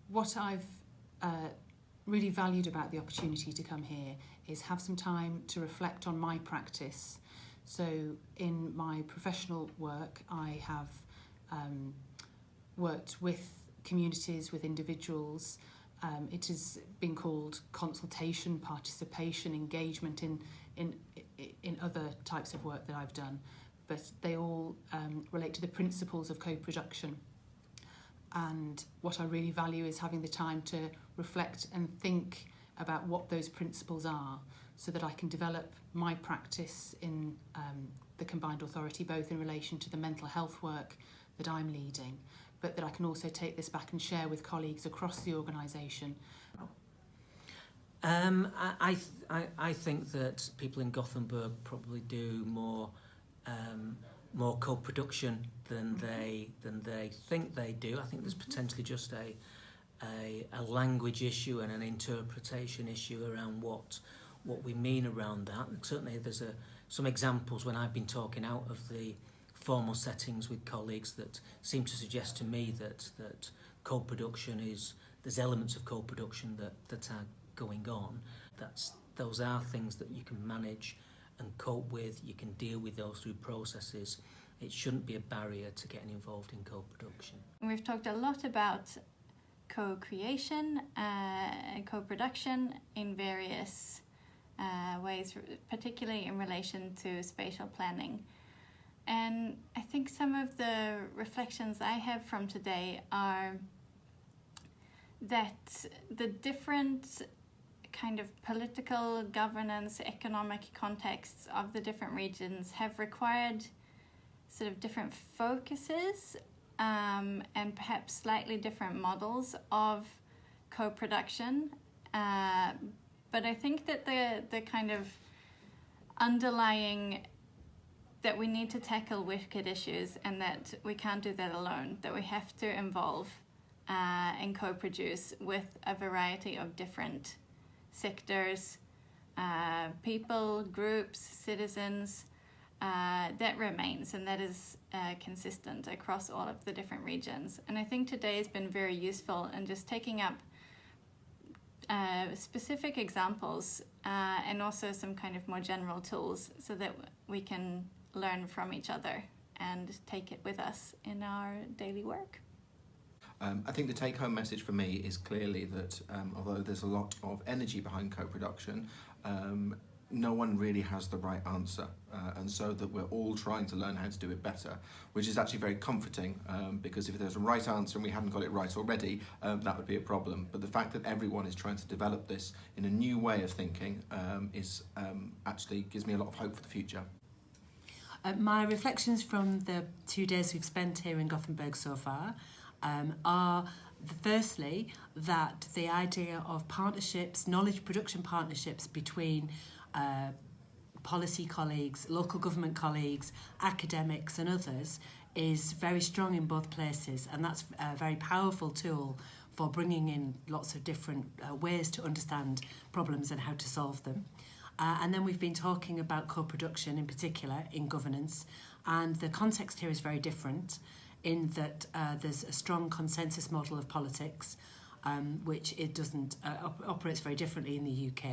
What I've really valued about the opportunity to come here is have some time to reflect on my practice. So in my professional work, I have worked with communities, with individuals. It has been called consultation, participation, engagement in other types of work that I've done, but they all relate to the principles of co-production. And what I really value is having the time to reflect and think about what those principles are, so that I can develop my practice in the combined authority, both in relation to the mental health work that I'm leading, but that I can also take this back and share with colleagues across the organisation. I think that people in Gothenburg probably do more co-production than they think they do. I think there's potentially just a language issue and an interpretation issue around what we mean around that. And certainly there's some examples when I've been talking out of the formal settings with colleagues that seem to suggest to me that co-production there's elements of co-production that are going on. Those are things that you can manage and cope with. You can deal with those through processes. It shouldn't be a barrier to getting involved in co-production. We've talked a lot about co-creation and co-production in various ways, particularly in relation to spatial planning. And I think some of the reflections I have from today are that the different kind of political, governance, economic contexts of the different regions have required sort of different focuses and perhaps slightly different models of co-production. But I think that the kind of underlying that we need to tackle wicked issues, and that we can't do that alone, that we have to involve and co-produce with a variety of different sectors, people, groups, citizens, that remains, and that is consistent across all of the different regions. And I think today has been very useful in just taking up specific examples and also some kind of more general tools, so that we can learn from each other and take it with us in our daily work. I think the take-home message for me is clearly that although there's a lot of energy behind co-production, no one really has the right answer, and so that we're all trying to learn how to do it better, which is actually very comforting, because if there's a right answer and we hadn't got it right already, that would be a problem. But the fact that everyone is trying to develop this in a new way of thinking actually gives me a lot of hope for the future. My reflections from the 2 days we've spent here in Gothenburg so far are firstly that the idea of partnerships, knowledge production partnerships between policy colleagues, local government colleagues, academics and others is very strong in both places, and that's a very powerful tool for bringing in lots of different ways to understand problems and how to solve them. And then we've been talking about co-production in particular in governance, and the context here is very different in that there's a strong consensus model of politics, which it doesn't operates very differently in the UK.